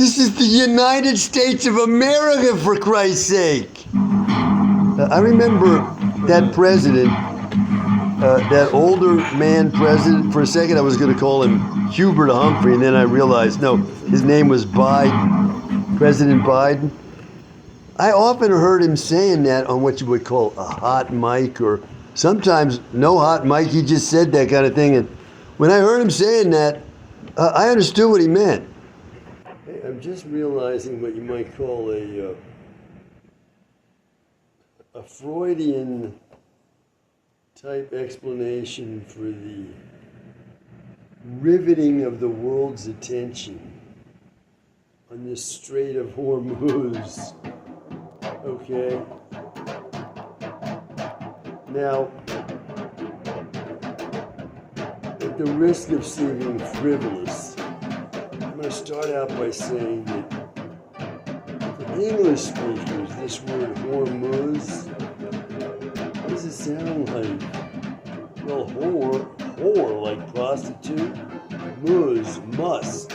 This is the United States of America, for Christ's sake. I remember that president, that older man president. For a second, I was going to call him Hubert Humphrey, and then I realized, no, his name was Biden, President Biden. I often heard him saying that on what you would call a hot mic, or sometimes no hot mic. He just said that kind of thing. And when I heard him saying that, I understood what he meant. Hey, I'm just realizing what you might call a Freudian type explanation for the riveting of the world's attention on this Strait of Hormuz. Okay. Now, at the risk of seeming frivolous, I'm going to start out by saying that for English speakers, this word Hormuz, what does it sound like? Well, whore like prostitute, muz, must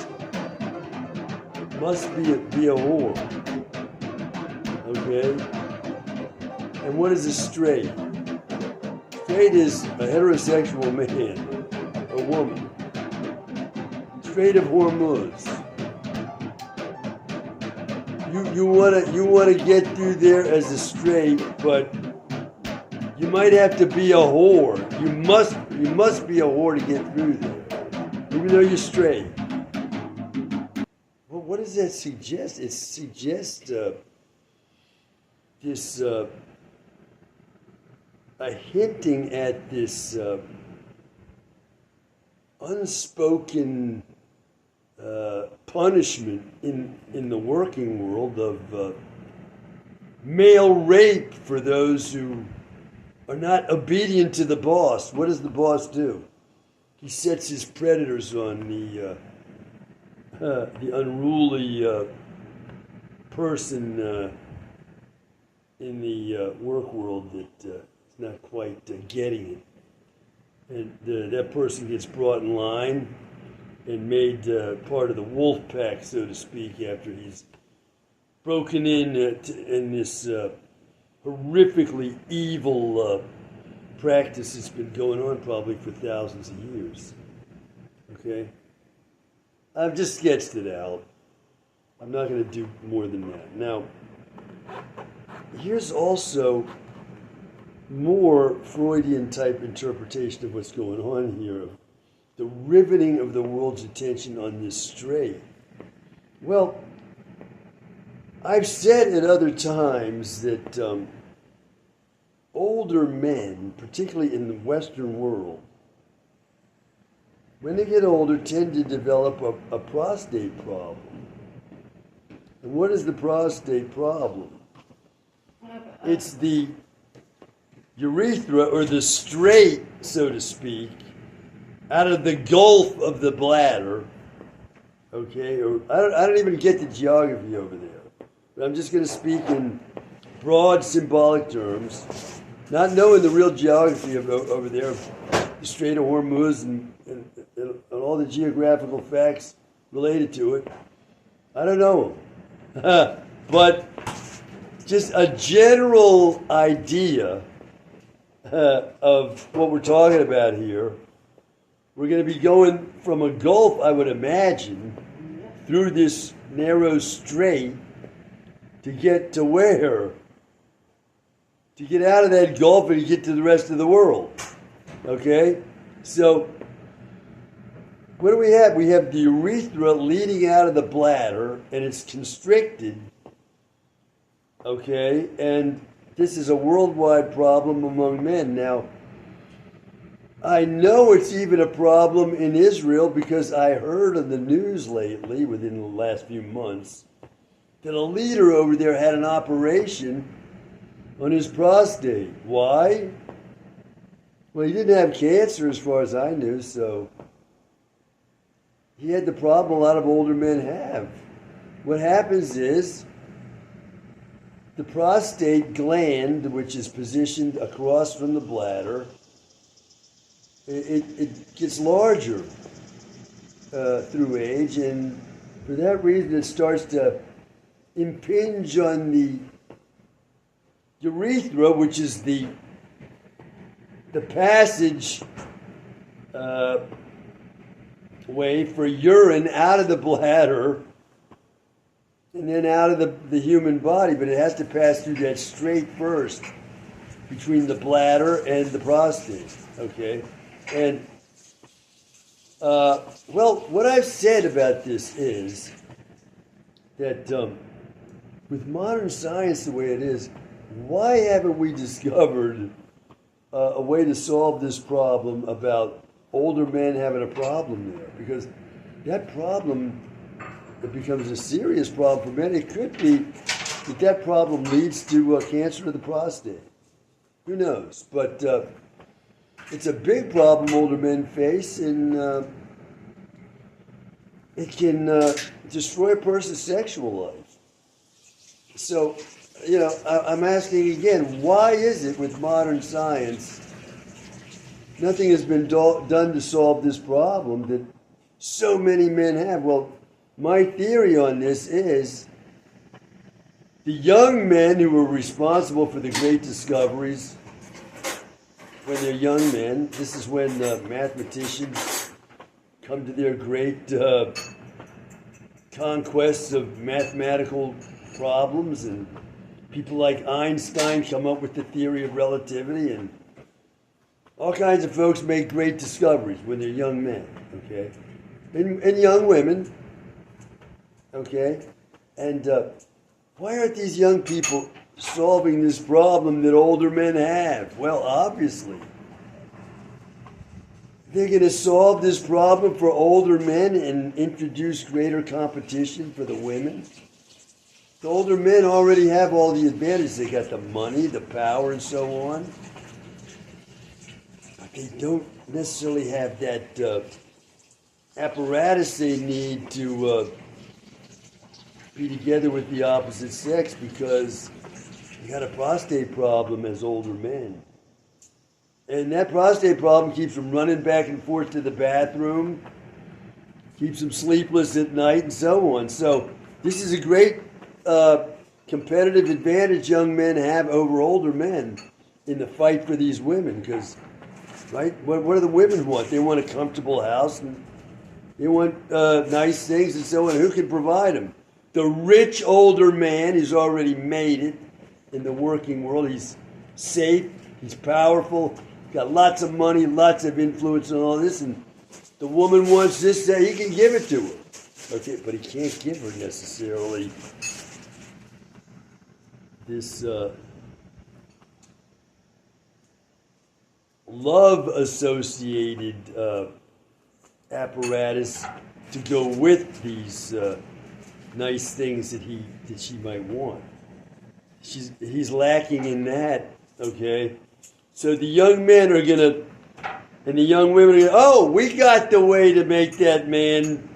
be a whore. Okay? And what is a strait? Strait is a heterosexual man, a woman. Strait of Hormuz. You wanna get through there as a straight, but you might have to be a whore. You must be a whore to get through there, even though you're straight. Well, what does that suggest? It suggests this a hinting at this unspoken punishment in the working world of male rape for those who are not obedient to the boss. What does the boss do? He sets his predators on the unruly person in the work world that is not quite getting it. And that person gets brought in line and made part of the wolf pack, so to speak, after he's broken in this horrifically evil practice that's been going on probably for thousands of years. Okay? I've just sketched it out. I'm not going to do more than that. Now, here's also more Freudian type interpretation of what's going on here, of the riveting of the world's attention on this strait. Well, I've said at other times that older men, particularly in the Western world, when they get older, tend to develop a prostate problem. And what is the prostate problem? It's the urethra, or the strait, so to speak, out of the gulf of the bladder. Okay, or I don't even get the geography over there. But I'm just going to speak in broad symbolic terms, not knowing the real geography of over there, the Strait of Hormuz and all the geographical facts related to it. I don't know. But just a general idea of what we're talking about here. We're going to be going from a gulf, I would imagine, through this narrow strait to get to where? To get out of that gulf and get to the rest of the world. Okay? So, what do we have? We have the urethra leading out of the bladder, and it's constricted. Okay? And this is a worldwide problem among men. Now, I know it's even a problem in Israel because I heard on the news lately, within the last few months, that a leader over there had an operation on his prostate. Why? Well, he didn't have cancer as far as I knew, so he had the problem a lot of older men have. What happens is the prostate gland, which is positioned across from the bladder, it gets larger through age, and For that reason, it starts to impinge on the urethra, which is the passage way for urine out of the bladder and then out of the human body, but it has to pass through that straight first between the bladder and the prostate, okay? And, well, what I've said about this is that with modern science the way it is, why haven't we discovered a way to solve this problem about older men having a problem there? Because that problem, it becomes a serious problem for men. It could be that problem leads to cancer of the prostate. Who knows? But it's a big problem older men face, and it can destroy a person's sexual life. So, you know, I'm asking again, why is it with modern science nothing has been done to solve this problem that so many men have? Well, my theory on this is the young men who were responsible for the great discoveries when they're young men, this is when mathematicians come to their great conquests of mathematical problems, and people like Einstein come up with the theory of relativity, and all kinds of folks make great discoveries when they're young men, okay? And young women, okay? And why aren't these young people solving this problem that older men have? Well, obviously. They're going to solve this problem for older men and introduce greater competition for the women. The older men already have all the advantages. They got the money, the power, and so on. But they don't necessarily have that apparatus they need to be together with the opposite sex, because they got a prostate problem as older men. And that prostate problem keeps them running back and forth to the bathroom, keeps them sleepless at night, and so on. So this is a great competitive advantage young men have over older men in the fight for these women, because, right, what do the women want? They want a comfortable house, and they want nice things, and so on. Who can provide them? The rich older man who's already made it in the working world. He's safe, he's powerful, got lots of money, lots of influence and all this, and the woman wants this, that he can give it to her. Okay, but he can't give her necessarily this love-associated apparatus to go with these nice things that she might want. He's lacking in that, okay? So the young men are going to, and the young women are going to, oh, we got the way to make that man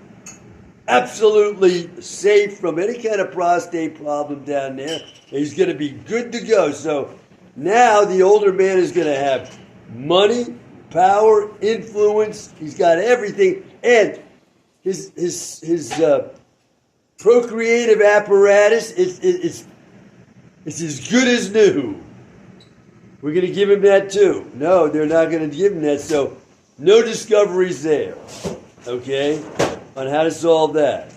absolutely safe from any kind of prostate problem down there. He's going to be good to go. So now the older man is going to have money, power, influence. He's got everything, and his procreative apparatus is as good as new. We're going to give him that too. No, they're not going to give him that. So no discoveries there, okay, on how to solve that.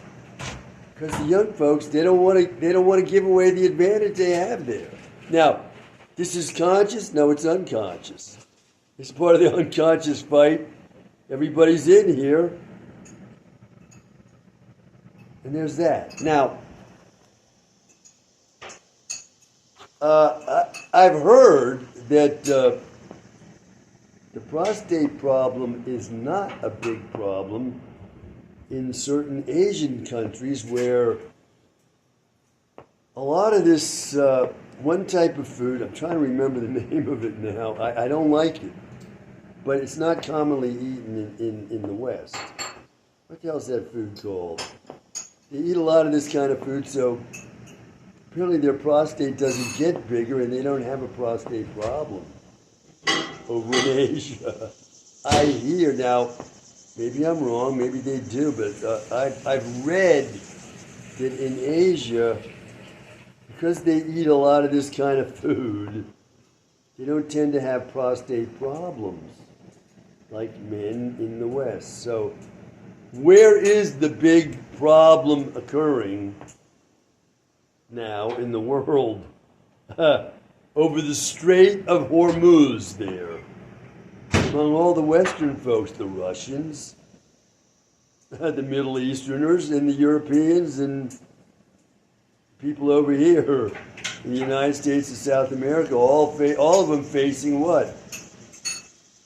Because the young folks, they don't want to give away the advantage they have there. Now, this is conscious. No, it's unconscious. It's part of the unconscious fight. Everybody's in here. And there's that. Now, I've heard that the prostate problem is not a big problem in certain Asian countries, where a lot of this one type of food, I'm trying to remember the name of it now, I don't like it, but it's not commonly eaten in the West. What the hell is that food called? They eat a lot of this kind of food, so apparently their prostate doesn't get bigger, and they don't have a prostate problem over in Asia. I hear now, Maybe I'm wrong, maybe they do, but I've read that in Asia, because they eat a lot of this kind of food, they don't tend to have prostate problems like men in the West. So, where is the big problem occurring now in the world? Over the Strait of Hormuz there. Among all the Western folks, the Russians, the Middle Easterners, and the Europeans, and people over here in the United States and South America, all of them facing what?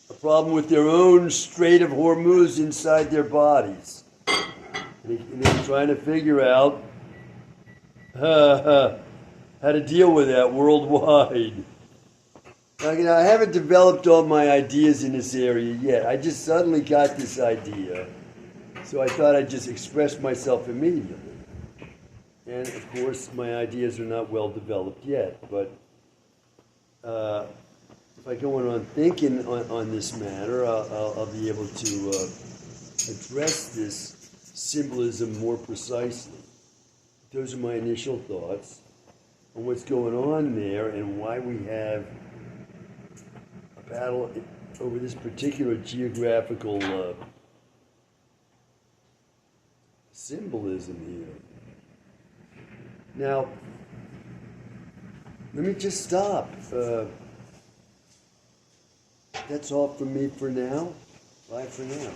A problem with their own Strait of Hormuz inside their bodies. And they're trying to figure out how to deal with that worldwide. Now, I haven't developed all my ideas in this area yet. I just suddenly got this idea, so I thought I'd just express myself immediately. And of course, my ideas are not well developed yet. But if I go on thinking on this matter, I'll be able to address this symbolism more precisely. Those are my initial thoughts on what's going on there and why we have a battle over this particular geographical symbolism here. Now, let me just stop. That's all from me for now. Bye for now.